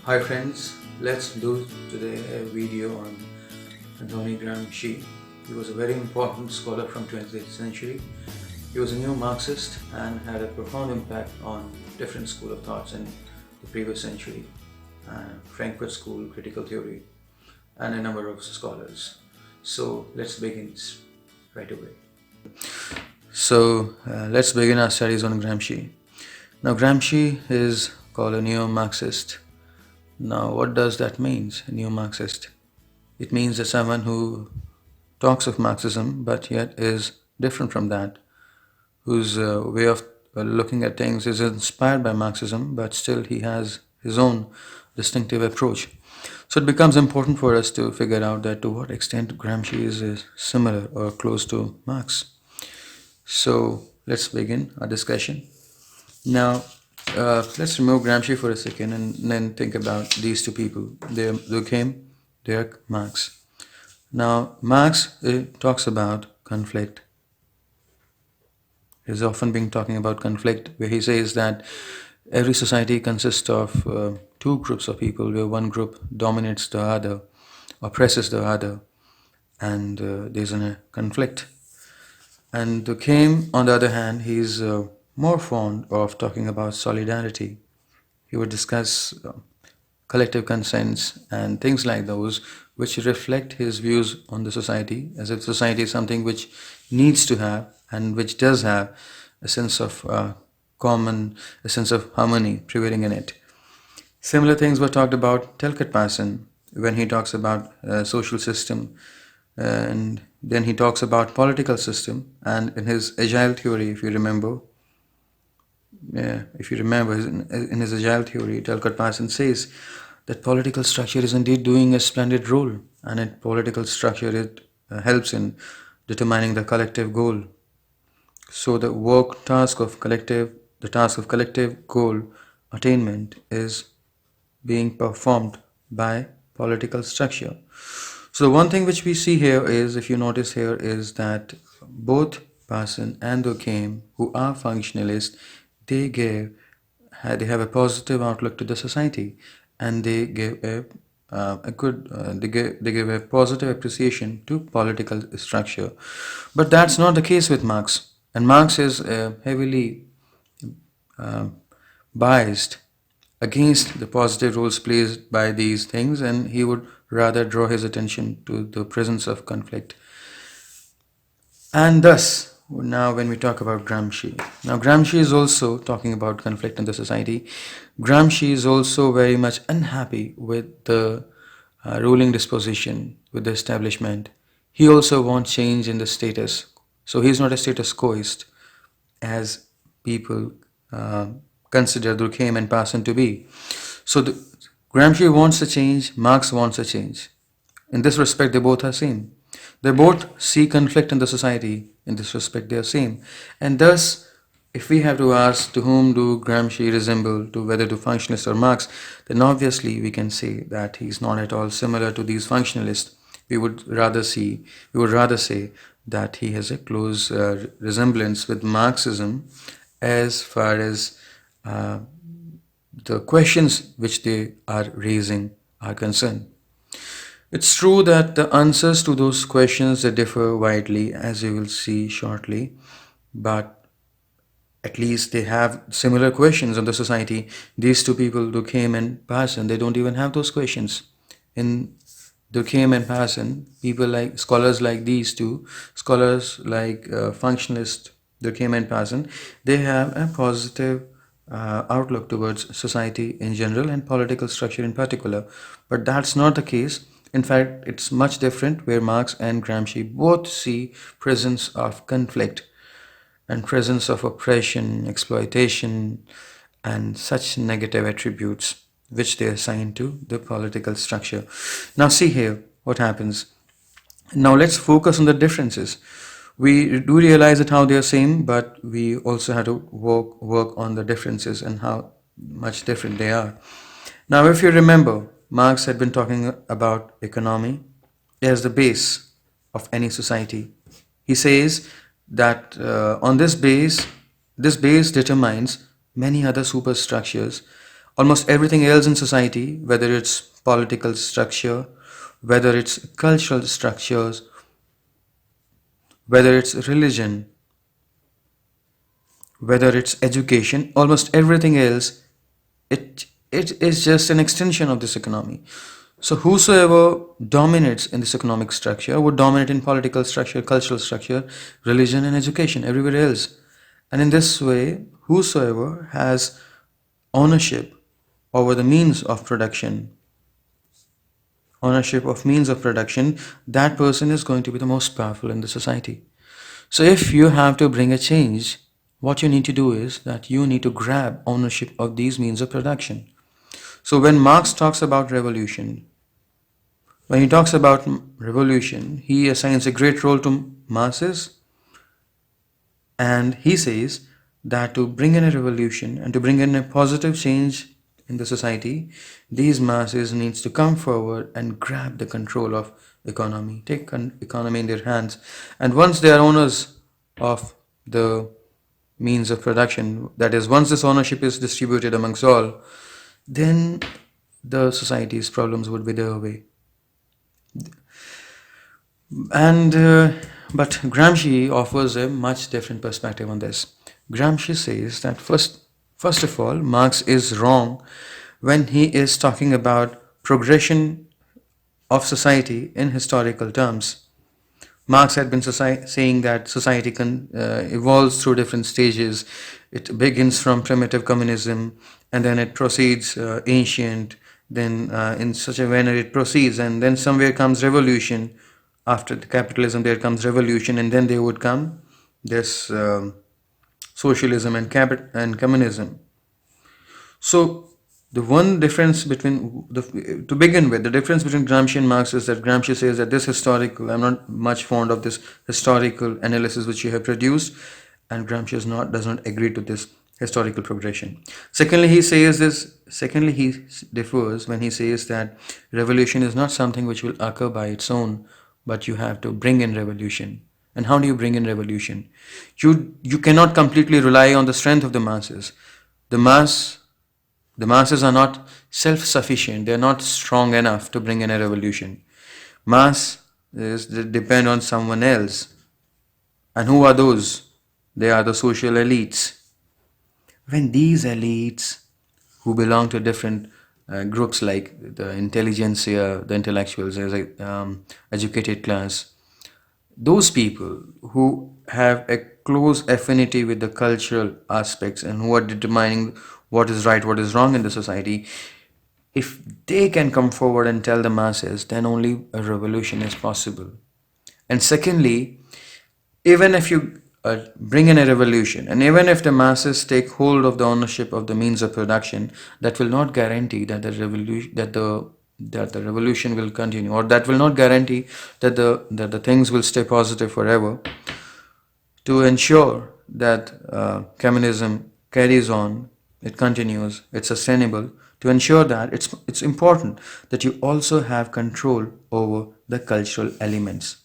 Hi friends, let's do today a video on Anthony Gramsci. He was a very important scholar from 20th century. He was a neo-Marxist and had a profound impact on different school of thoughts in the previous century, Frankfurt School, critical theory, and a number of scholars. So let's begin right away. Let's begin our studies on Gramsci. Now Gramsci is called a neo-Marxist. Now, what does that mean, a neo-Marxist? It means that someone who talks of Marxism but yet is different from that, whose way of looking at things is inspired by Marxism, but still he has his own distinctive approach. So it becomes important for us to figure out that to what extent Gramsci is similar or close to Marx. So let's begin our discussion. Now, let's remove Gramsci for a second and then think about these two people, Durkheim, Marx. Now, Marx talks about conflict. He's often been talking about conflict, where he says that every society consists of two groups of people, where one group dominates the other, oppresses the other, and there's a conflict. And Durkheim, on the other hand, he's more fond of talking about solidarity. He would discuss collective consents and things like those which reflect his views on the society, as if society is something which needs to have and which does have a sense of a sense of harmony prevailing in it. Similar things were talked about Telkot Parson when he talks about social system, and then he talks about political system, and in his agile theory, if you remember, in his agile theory, Telkot Parson says that political structure is indeed doing a splendid role, and in political structure it helps in determining the collective goal. So the task of collective goal attainment is being performed by political structure. So the one thing which we see here is, if you notice here, is that both Parson and Durkheim, who are functionalists, they have a positive outlook to the society, and they give they give a positive appreciation to political structure. But that's not the case with Marx, and Marx is heavily biased against the positive roles played by these things, and he would rather draw his attention to the presence of conflict. And thus, now when we talk about Gramsci, now Gramsci is also talking about conflict in the society. Gramsci is also very much unhappy with the ruling disposition, with the establishment. He also wants change in the status. So he's not a status quoist, as people consider Durkheim and Parson to be. So Gramsci wants a change, Marx wants a change. In this respect, they both are same. They both see conflict in the society. In this respect, they are same. And thus, if we have to ask to whom do Gramsci resemble, to whether to functionalist or Marx, then obviously we can say that he's not at all similar to these functionalists. We would rather say that he has a close resemblance with Marxism as far as the questions which they are raising are concerned. It's true that the answers to those questions they differ widely, as you will see shortly, but at least they have similar questions on the society. These two people, Durkheim and Parson, they don't even have those questions. In Durkheim and Parson, scholars like these two, scholars like functionalist Durkheim and Parson, they have a positive outlook towards society in general and political structure in particular. But that's not the case. In fact, it's much different, where Marx and Gramsci both see presence of conflict and presence of oppression, exploitation, and such negative attributes which they assign to the political structure. Now see here what happens. Now let's focus on the differences. We do realize that how they are same, but we also have to work on the differences and how much different they are. Now, if you remember, Marx had been talking about economy as the base of any society. He says that on this base determines many other superstructures, Almost everything else in society, whether it's political structure, whether it's cultural structures, whether it's religion, whether it's education, almost everything else, it is just an extension of this economy. So whosoever dominates in this economic structure would dominate in political structure, cultural structure, religion and education, everywhere else. And in this way, whosoever has ownership over the means of production, that person is going to be the most powerful in the society. So if you have to bring a change, what you need to do is that you need to grab ownership of these means of production. So when Marx talks about revolution, when he talks about revolution, he assigns a great role to masses, and he says that to bring in a revolution and to bring in a positive change in the society, these masses needs to come forward and grab the control of economy, take economy in their hands. And once they are owners of the means of production, that is, once this ownership is distributed amongst all, then the society's problems would be their way. And but Gramsci offers a much different perspective on this. Gramsci says that first of all, Marx is wrong when he is talking about progression of society in historical terms. Marx had been saying that society evolves through different stages. It begins from primitive communism, and then it proceeds ancient, then in such a manner it proceeds, and then somewhere comes revolution. After the capitalism, there comes revolution, and then there would come this socialism and communism. So the one difference between to begin with, the difference between Gramsci and Marx is that Gramsci says that this historical, I'm not much fond of this historical analysis which you have produced, and Gramsci does not agree to this historical progression. Secondly, he differs when he says that revolution is not something which will occur by its own, but you have to bring in revolution. And how do you bring in revolution? You cannot completely rely on the strength of the masses. The masses are not self-sufficient. They are not strong enough to bring in a revolution. Masses depend on someone else. And who are those? They are the social elites. When these elites, who belong to different groups like the intelligentsia, the intellectuals, educated class, those people who have a close affinity with the cultural aspects and who are determining what is right, what is wrong in the society, if they can come forward and tell the masses, then only a revolution is possible. And secondly, even if you bring in a revolution, and even if the masses take hold of the ownership of the means of production, that will not guarantee that the revolution will continue, or that will not guarantee that the things will stay positive forever. To ensure that communism carries on, it continues, it's sustainable. To ensure that, it's important that you also have control over the cultural elements.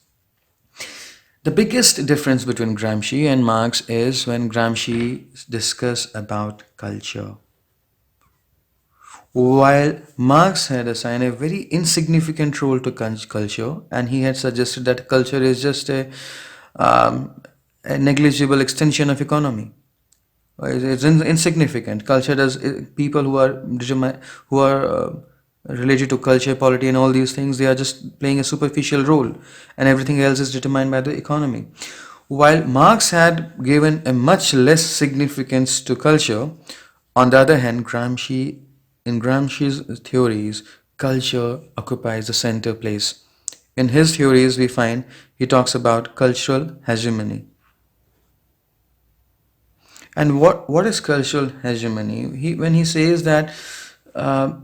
The biggest difference between Gramsci and Marx is when Gramsci discuss about culture. While Marx had assigned a very insignificant role to culture, and he had suggested that culture is just a negligible extension of economy. It's insignificant. Culture does people who are related to culture, polity, and all these things. They are just playing a superficial role, and everything else is determined by the economy. While Marx had given a much less significance to culture, on the other hand, in Gramsci's theories, culture occupies the center place. In his theories, we find he talks about cultural hegemony. And what is cultural hegemony? When he says that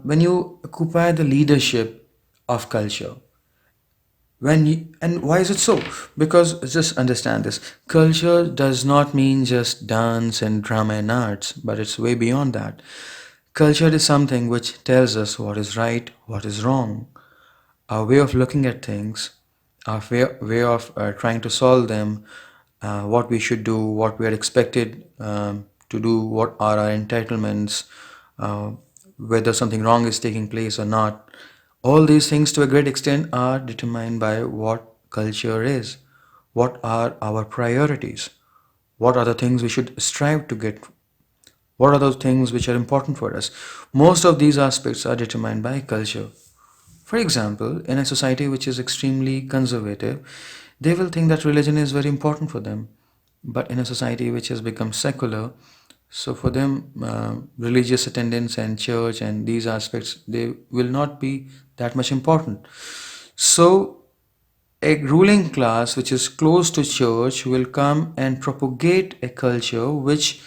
when you occupy the leadership of culture, and why is it so? Because just understand this: culture does not mean just dance and drama and arts, but it's way beyond that. Culture is something which tells us what is right, what is wrong, our way of looking at things, our way of trying to solve them, what we should do, what we are expected to do, what are our entitlements, whether something wrong is taking place or not. All these things to a great extent are determined by what culture is, what are our priorities, what are the things we should strive to get, what are those things which are important for us. Most of these aspects are determined by culture. For example, in a society which is extremely conservative, they will think that religion is very important for them. But in a society which has become secular, so for them, religious attendance and church and these aspects, they will not be that much important. So a ruling class which is close to church will come and propagate a culture which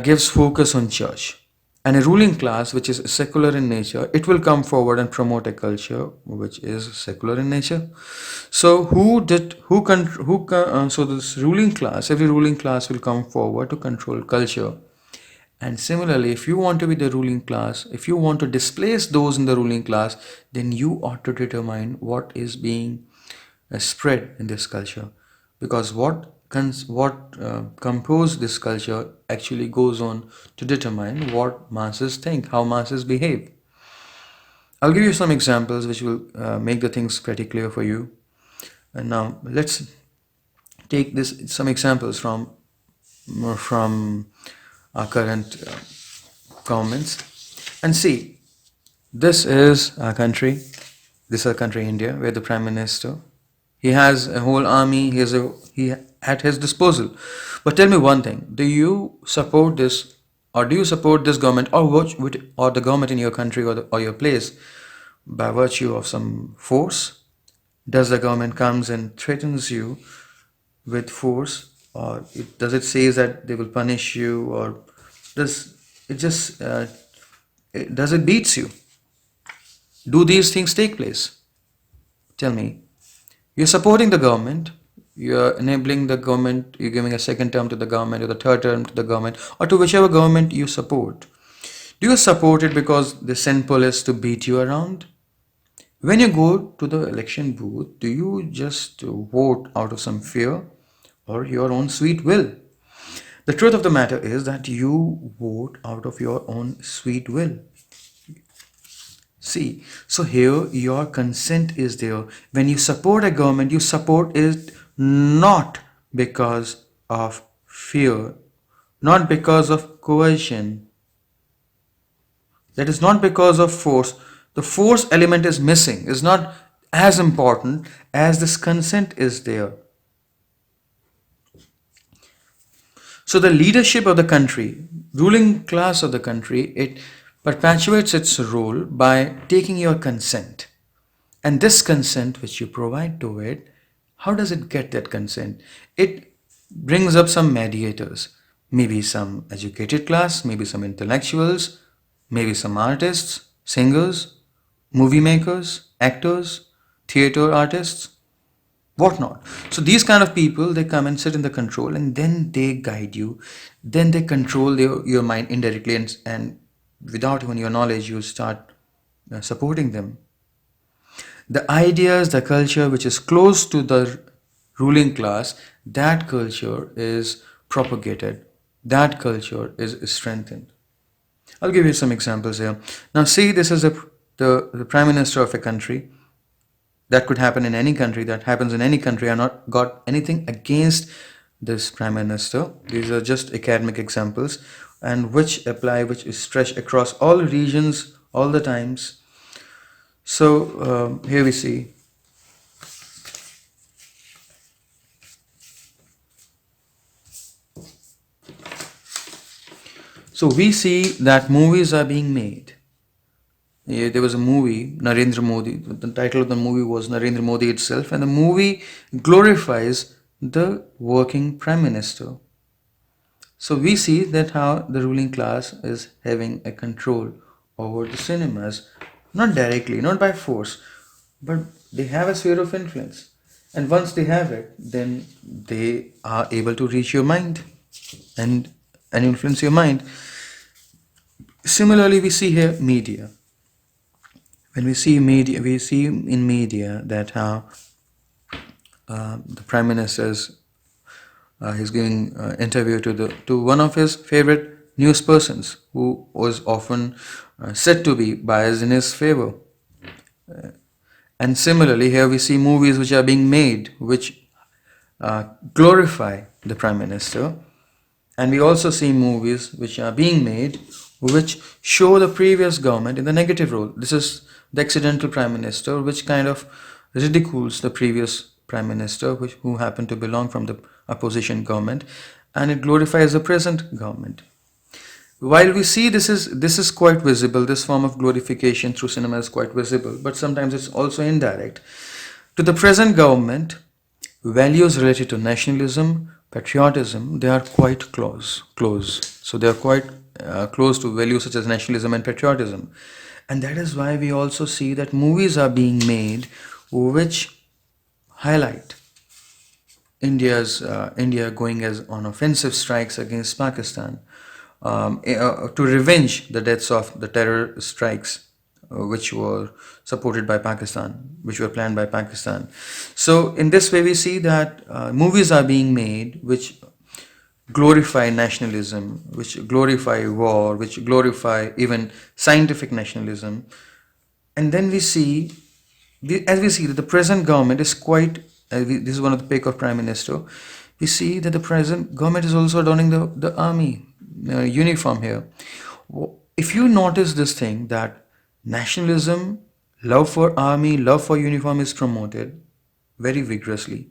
gives focus on church. And a ruling class which is secular in nature, it will come forward and promote a culture which is secular in nature. So so this ruling class, every ruling class will come forward to control culture. And similarly, if you want to be the ruling class, if you want to displace those in the ruling class, then you ought to determine what is being spread in this culture, because what compose this culture actually goes on to determine what masses think, how masses behave. I'll give you some examples which will make the things pretty clear for you. And now let's take some examples from our current governments and see. This is our country. This is our country, India, where the Prime Minister, he has a whole army. He at his disposal. But tell me one thing: do you support this, or do you support this government, or the government in your country or your place by virtue of some force? Does the government comes and threatens you with force, or does it say that they will punish you, or does it just does it beats you? Do these things take place? Tell me. You're supporting the government, you're enabling the government, you're giving a second term to the government or the third term to the government or to whichever government you support. Do you support it because they send police to beat you around? When you go to the election booth, do you just vote out of some fear or your own sweet will? The truth of the matter is that you vote out of your own sweet will. See, so here your consent is there. When you support a government, you support it not because of fear, not because of coercion. That is not because of force. The force element is missing, is not as important as this consent is there. So the leadership of the country, ruling class of the country, it perpetuates its role by taking your consent. And this consent which you provide to it, how does it get that consent? It brings up some mediators, maybe some educated class, maybe some intellectuals, maybe some artists, singers, movie makers, actors, theater artists, whatnot. So these kind of people, they come and sit in the control and then they guide you, then they control your mind indirectly, and without even your knowledge, you start supporting them. The ideas, the culture which is close to the ruling class, that culture is propagated, that culture is strengthened. I'll give you some examples here. Now see, this is the prime minister of a country. That could happen in any country, that happens in any country. I'm not got anything against this prime minister. These are just academic examples and which apply, which is stretched across all regions, all the times. So here we see. So we see that movies are being made. Yeah, there was a movie, Narendra Modi. The title of the movie was Narendra Modi itself, and the movie glorifies the working prime minister. So we see that how the ruling class is having a control over the cinemas, not directly, not by force, but they have a sphere of influence. And once they have it, then they are able to reach your mind and influence your mind. Similarly, we see here media. When we see media, we see in media that how the prime minister he's giving interview to one of his favorite news persons who was often said to be biased in his favor. And similarly, here we see movies which are being made which glorify the Prime Minister, and we also see movies which are being made which show the previous government in the negative role. This is the accidental Prime Minister, which kind of ridicules the previous Prime Minister, who happened to belong from the opposition government, and it glorifies the present government. While we see this is quite visible, this form of glorification through cinema is quite visible, but sometimes it's also indirect. To the present government, values related to nationalism, patriotism, they are quite close. So they are quite close to values such as nationalism and patriotism. And that is why we also see that movies are being made which highlight India going as on offensive strikes against Pakistan, to revenge the deaths of the terror strikes which were supported by Pakistan, which were planned by Pakistan. So in this way we see that movies are being made which glorify nationalism, which glorify war, which glorify even scientific nationalism. And then we see, as we see that the present government is quite, this is one of the pick of Prime Minister, we see that the present government is also donning the army uniform here. If you notice this thing, that nationalism, love for army, love for uniform is promoted very vigorously.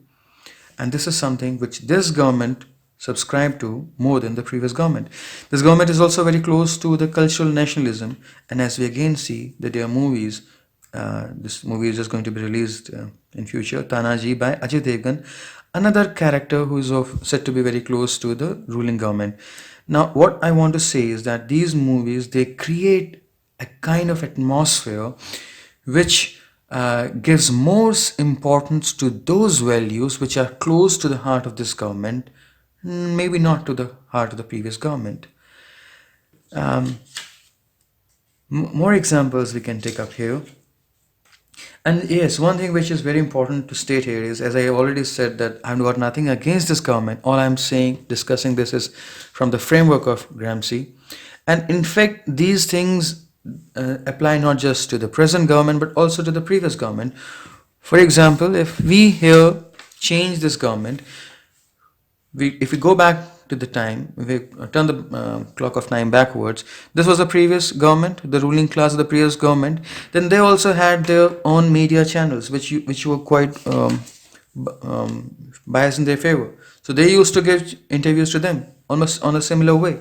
And this is something which this government subscribed to more than the previous government. This government is also very close to the cultural nationalism, and as we again see that there are movies, this movie is just going to be released in future, Tanaji by Ajay Devgan, another character who is said to be very close to the ruling government. Now, what I want to say is that these movies, they create a kind of atmosphere which gives more importance to those values which are close to the heart of this government, maybe not to the heart of the previous government. More examples we can take up here. And yes, one thing which is very important to state here is, as I already said, that I've got nothing against this government. All I'm saying, discussing this, is from the framework of Gramsci. And in fact, these things apply not just to the present government, but also to the previous government. For example, if we here change this government, if we go back to the time, if we turn the clock of time backwards, this was the previous government, the ruling class of the previous government. Then they also had their own media channels, which were quite biased in their favor. So they used to give interviews to them almost on a similar way.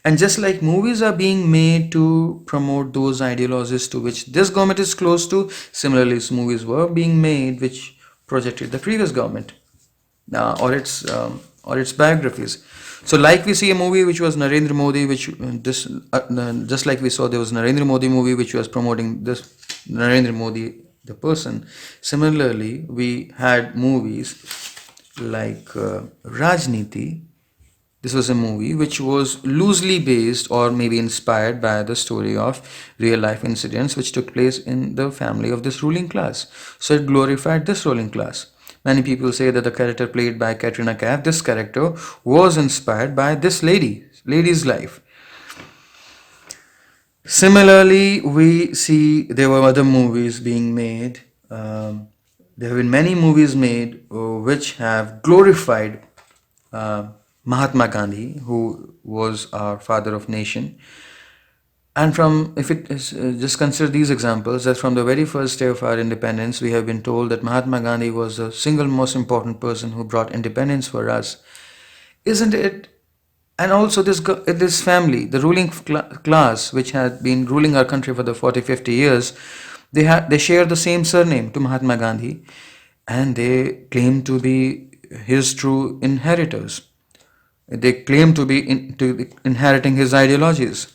And just like movies are being made to promote those ideologies to which this government is close to, similarly movies were being made which projected the previous government or its biographies. So like we see a movie which was Narendra Modi, which just like we saw there was Narendra Modi movie which was promoting this Narendra Modi, the person. Similarly, we had movies like Rajniti. This was a movie which was loosely based or maybe inspired by the story of real life incidents which took place in the family of this ruling class. So it glorified this ruling class. Many people say that the character played by Katrina Kaif, this character was inspired by this lady's life. Similarly, we see there were other movies being made. There have been many movies made which have glorified Mahatma Gandhi, who was our father of nation. And if it is just consider these examples, that from the very first day of our independence, we have been told that Mahatma Gandhi was the single most important person who brought independence for us. Isn't it? And also this family, the ruling class, which had been ruling our country for the 40-50 years, they share the same surname to Mahatma Gandhi, and they claim to be his true inheritors. They claim to be inheriting his ideologies,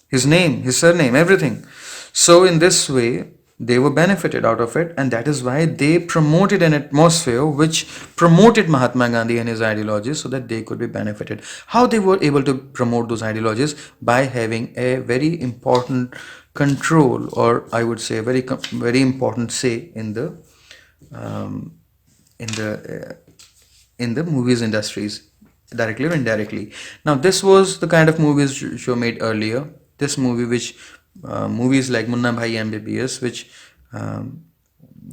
his name, his surname, everything. So in this way, they were benefited out of it, and that is why they promoted an atmosphere which promoted Mahatma Gandhi and his ideologies so that they could be benefited. How they were able to promote those ideologies? By having a very important control, or I would say a very important say in the movies industries, directly or indirectly. Now this was the kind of movies which were made earlier. This movie which movies like Munna Bhai MBBS,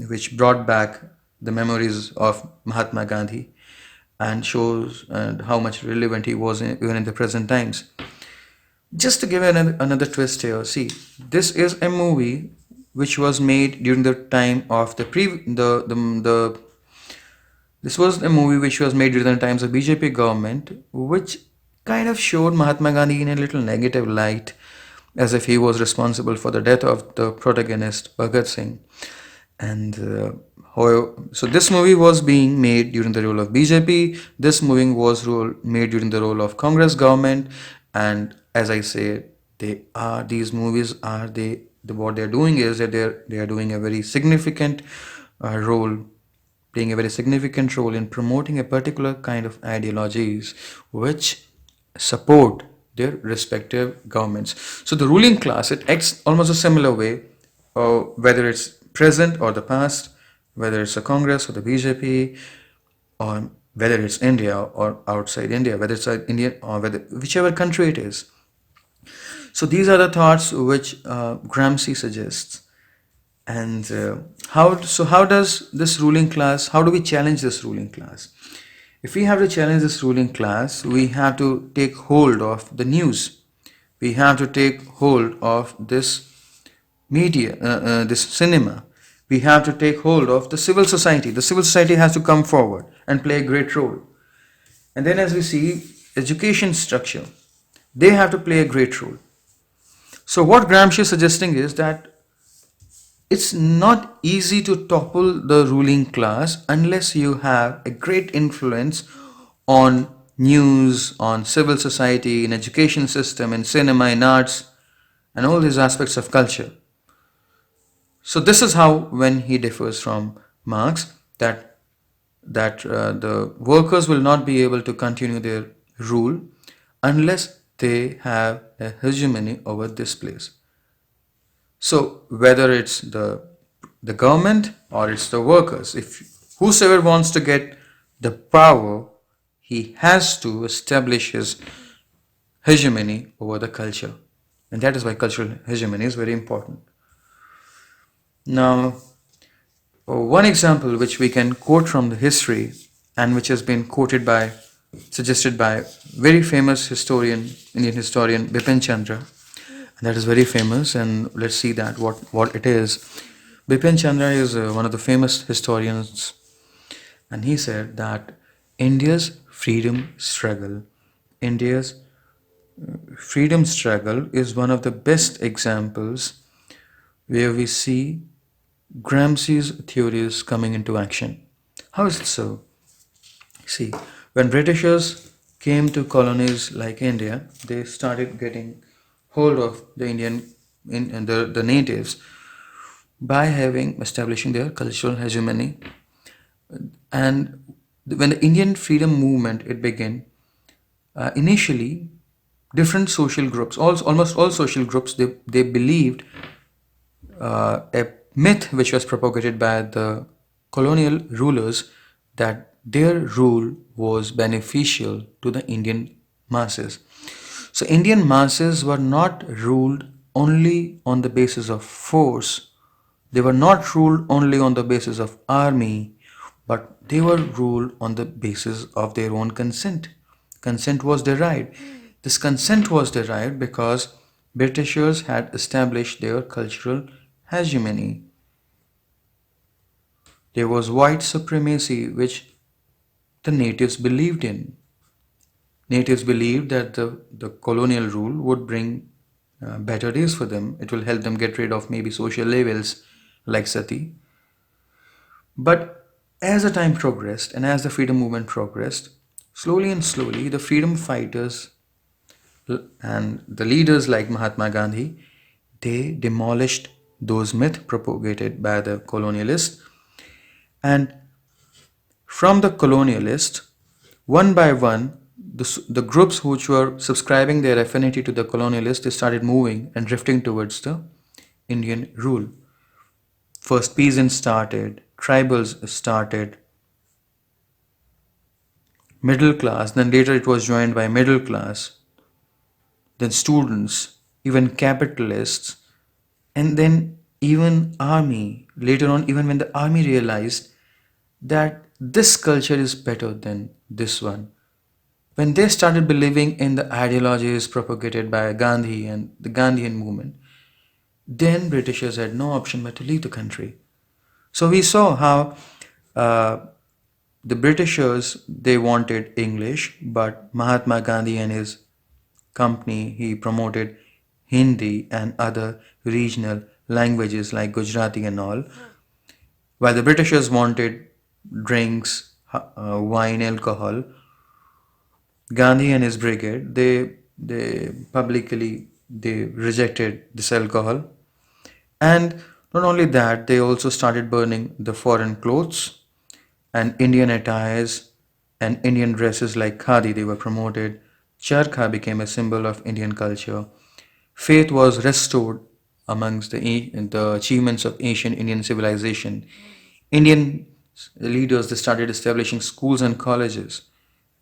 which brought back the memories of Mahatma Gandhi and shows and how much relevant he was even in the present times. Just to give another twist here, see, this is a movie which was made during the time of the this was a movie which was made during the times of BJP government, which kind of showed Mahatma Gandhi in a little negative light, as if he was responsible for the death of the protagonist Bhagat Singh. And so this movie was being made during the rule of BJP. This movie was made during the role of Congress government. And as I say, these movies are what they're doing is that they are doing a very significant role, playing a very significant role in promoting a particular kind of ideologies which support their respective governments. So the ruling class, it acts almost a similar way, whether it's present or the past, whether it's the Congress or the BJP, or whether it's India or outside India, whether it's Indian or whichever country it is. So these are the thoughts which Gramsci suggests. And how does this ruling class, how do we challenge this ruling class? If we have to challenge this ruling class, we have to take hold of the news. We have to take hold of this media, this cinema. We have to take hold of the civil society. The civil society has to come forward and play a great role. And then as we see, education structure, they have to play a great role. So what Gramsci is suggesting is that it's not easy to topple the ruling class unless you have a great influence on news, on civil society, in education system, in cinema, in arts, and all these aspects of culture. So this is how, when he differs from Marx, that the workers will not be able to continue their rule unless they have a hegemony over this place. So whether it's the government or it's the workers, if whosoever wants to get the power, he has to establish his hegemony over the culture. And that is why cultural hegemony is very important. Now, one example which we can quote from the history and which has been suggested by very famous Indian historian Bipin Chandra, and that is very famous, and let's see that what it is. Bipin Chandra is one of the famous historians, and he said that India's freedom struggle is one of the best examples where we see Gramsci's theories coming into action. How is it so? See, when Britishers came to colonies like India, they started getting hold of the the natives by establishing their cultural hegemony. And when the Indian freedom movement it began, initially different social groups, almost all social groups, they believed a myth which was propagated by the colonial rulers that their rule was beneficial to the Indian masses. So Indian masses were not ruled only on the basis of force. They were not ruled only on the basis of army, but they were ruled on the basis of their own consent. Consent was derived. This consent was derived because Britishers had established their cultural hegemony. There was white supremacy which the natives believed in. Natives believed that the colonial rule would bring better days for them. It will help them get rid of maybe social labels like sati. But as the time progressed and as the freedom movement progressed, slowly and slowly the freedom fighters and the leaders like Mahatma Gandhi, they demolished those myths propagated by the colonialists. And from the colonialists, one by one, the groups which were subscribing their affinity to the colonialists, they started moving and drifting towards the Indian rule. First peasants started, tribals started, middle class, then later it was joined by middle class, then students, even capitalists, And then even army, later on, even when the army realized that this culture is better than this one, when they started believing in the ideologies propagated by Gandhi and the Gandhian movement, then Britishers had no option but to leave the country. So we saw how uh, the Britishers, they wanted English, but Mahatma Gandhi and his company, he promoted Hindi and other regional languages like Gujarati and all, while the Britishers wanted drinks, wine, alcohol. Gandhi and his brigade, they publicly they rejected this alcohol, and not only that, they also started burning the foreign clothes and Indian attires and Indian dresses like khadi. They were promoted. Charkha became a symbol of Indian culture. Faith was restored amongst the achievements of ancient Indian civilization. Indian leaders, they started establishing schools and colleges.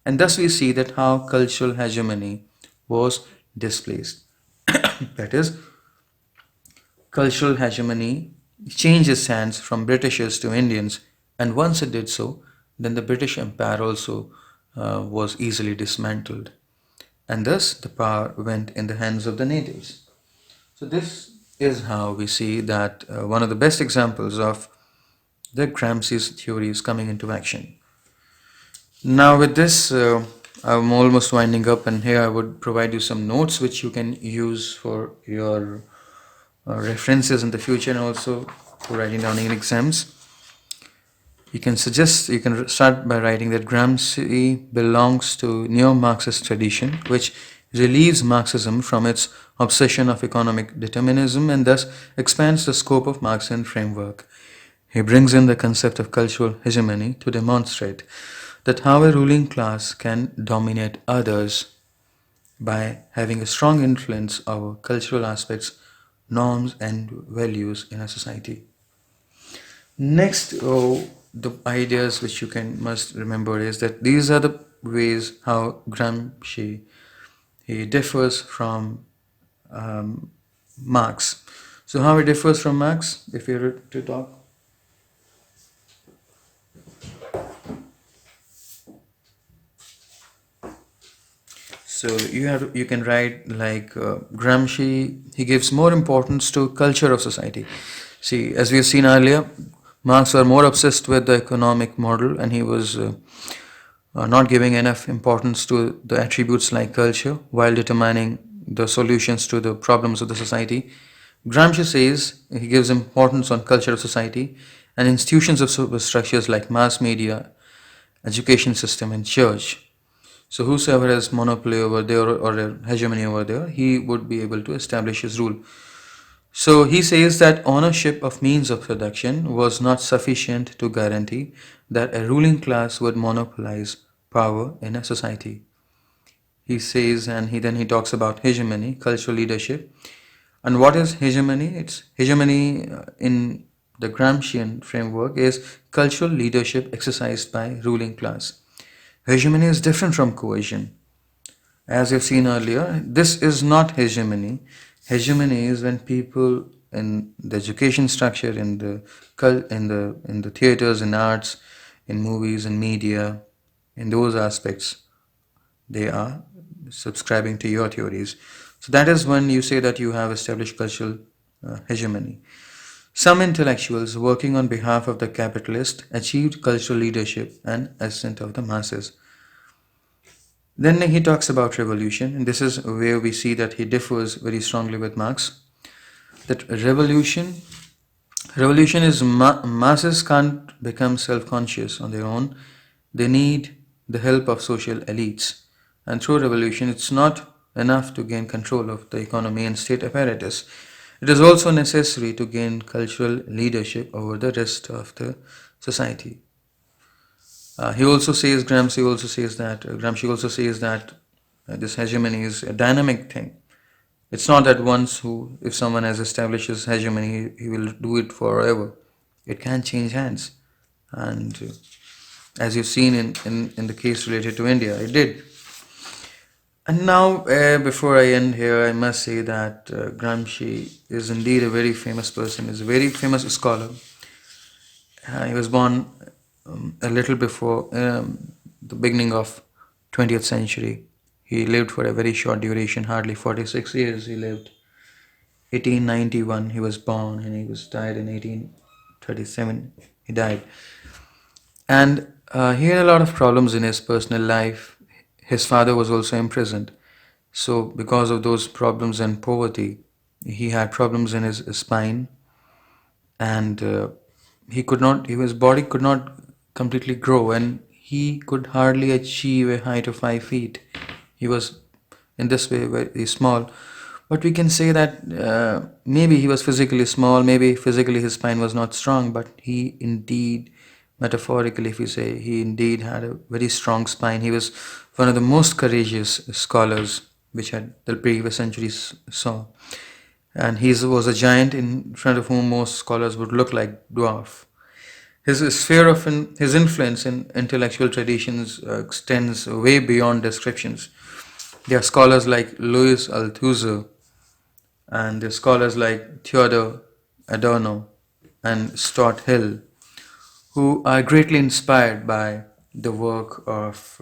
And thus we see that how cultural hegemony was displaced. That is, cultural hegemony changed its hands from Britishers to Indians, and once it did so, then the British Empire also was easily dismantled, and thus the power went in the hands of the natives. So, this is how we see that one of the best examples of the Gramsci's theories coming into action. Now, with this, I'm almost winding up, and here I would provide you some notes which you can use for your references in the future and also for writing down in exams. You can start by writing that Gramsci belongs to Neo-Marxist tradition, which relieves Marxism from its obsession of economic determinism and thus expands the scope of Marxian framework. He brings in the concept of cultural hegemony to demonstrate that how a ruling class can dominate others by having a strong influence over cultural aspects, norms, and values in a society. Next, the ideas which you can must remember is that these are the ways how Gramsci he differs from Marx. So how it differs from Marx, if you were to talk. So you can write like Gramsci. He gives more importance to culture of society. See, as we have seen earlier, Marx was more obsessed with the economic model, and he was not giving enough importance to the attributes like culture while determining the solutions to the problems of the society. Gramsci says he gives importance on culture of society and institutions of superstructures like mass media, education system, and church. So whosoever has monopoly over there or a hegemony over there, he would be able to establish his rule. So he says that ownership of means of production was not sufficient to guarantee that a ruling class would monopolize power in a society. He says, and he talks about hegemony, cultural leadership. And what is hegemony? It's hegemony in the Gramscian framework is cultural leadership exercised by ruling class. Hegemony is different from coercion. As you've seen earlier, this is not hegemony. Hegemony is when people in the education structure, in the in the theaters, in arts, in movies, in media, in those aspects, they are subscribing to your theories. So that is when you say that you have established cultural hegemony. Some intellectuals working on behalf of the capitalist achieved cultural leadership and ascent of the masses. Then he talks about revolution, and this is where we see that he differs very strongly with Marx. That revolution is masses can't become self-conscious on their own. They need the help of social elites, and through revolution, it's not enough to gain control of the economy and state apparatus. It is also necessary to gain cultural leadership over the rest of the society. Gramsci also says that this hegemony is a dynamic thing. It's not that if someone has established his hegemony, he will do it forever. It can change hands. And as you've seen in the case related to India, it did. And now, before I end here, I must say that Gramsci is indeed a very famous person, is a very famous scholar. He was born a little before the beginning of 20th century. He lived for a very short duration, hardly 46 years he lived. 1891 he was born and he was died in 1837. He died. And he had a lot of problems in his personal life. His father was also imprisoned. So because of those problems and poverty, he had problems in his spine, and his body could not completely grow, and he could hardly achieve a height of 5 feet. He was in this way very small. But we can say that maybe he was physically small, maybe physically his spine was not strong, but he indeed, metaphorically, if we say, he indeed had a very strong spine. He was one of the most courageous scholars which had the previous centuries saw. And he was a giant in front of whom most scholars would look like dwarf. His sphere of his influence in intellectual traditions extends way beyond descriptions. There are scholars like Louis Althusser, and there are scholars like Theodor Adorno and Stuart Hill, who are greatly inspired by the work of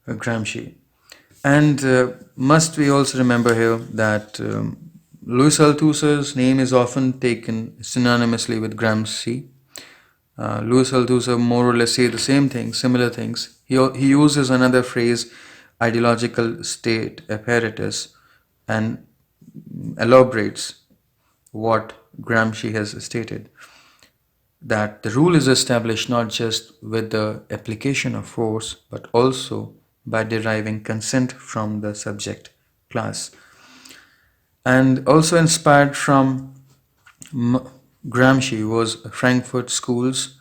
Gramsci. And must we also remember here that Louis Althusser's name is often taken synonymously with Gramsci. Louis Althusser more or less say the same things, similar things. He uses another phrase, ideological state apparatus, and elaborates what Gramsci has stated, that the rule is established not just with the application of force, but also by deriving consent from the subject class. And also inspired from Gramsci was Frankfurt schools,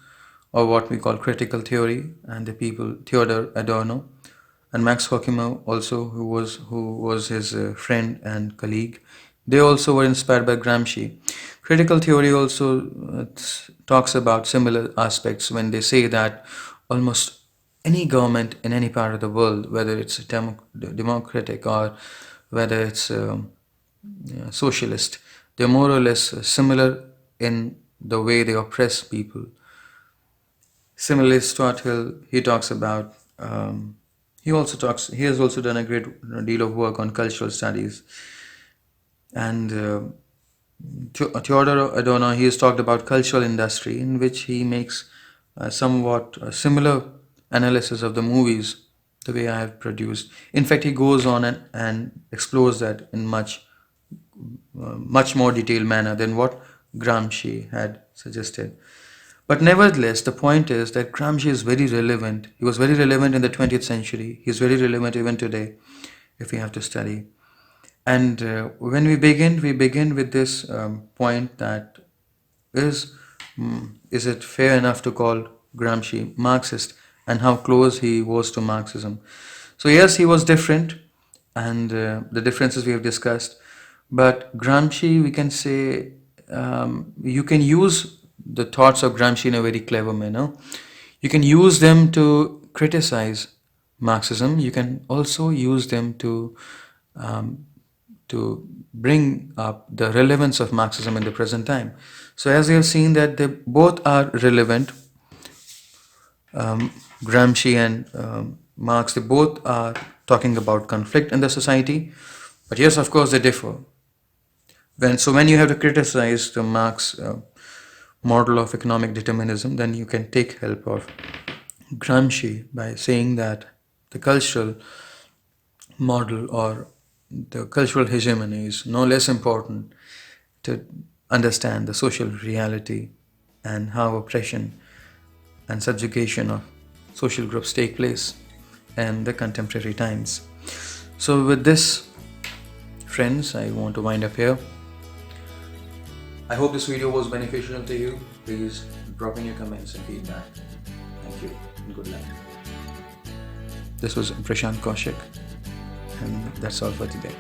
or what we call critical theory, and the people Theodor Adorno and Max Horkheimer also, who was his friend and colleague. They also were inspired by Gramsci. Critical theory also talks about similar aspects when they say that almost any government in any part of the world, whether it's democratic or whether it's socialist, they're more or less similar in the way they oppress people. Similarly, Stuart Hill, he talks about, he has also done a great deal of work on cultural studies. And Theodor Adorno, he has talked about cultural industry, in which he makes somewhat similar analysis of the movies, the way I have produced. In fact, he goes on and explores that in much more detailed manner than what Gramsci had suggested. But nevertheless, the point is that Gramsci is very relevant. He was very relevant in the 20th century. He is very relevant even today, if we have to study. And when we begin with this point that is it fair enough to call Gramsci Marxist, and how close he was to Marxism. So yes, he was different, and the differences we have discussed. But Gramsci, we can say, you can use the thoughts of Gramsci in a very clever manner. You can use them to criticize Marxism. You can also use them to bring up the relevance of Marxism in the present time. So as we have seen that they both are relevant, Gramsci and Marx, they both are talking about conflict in the society, but yes, of course, they differ. When you have to criticize the Marx model of economic determinism, then you can take help of Gramsci by saying that the cultural model or the cultural hegemony is no less important to understand the social reality and how oppression and subjugation of social groups take place in the contemporary times. So with this, friends, I want to wind up here. I hope this video was beneficial to you. Please drop in your comments and feedback. Thank you and good luck. This was Prashant Kaushik, and that's all for today.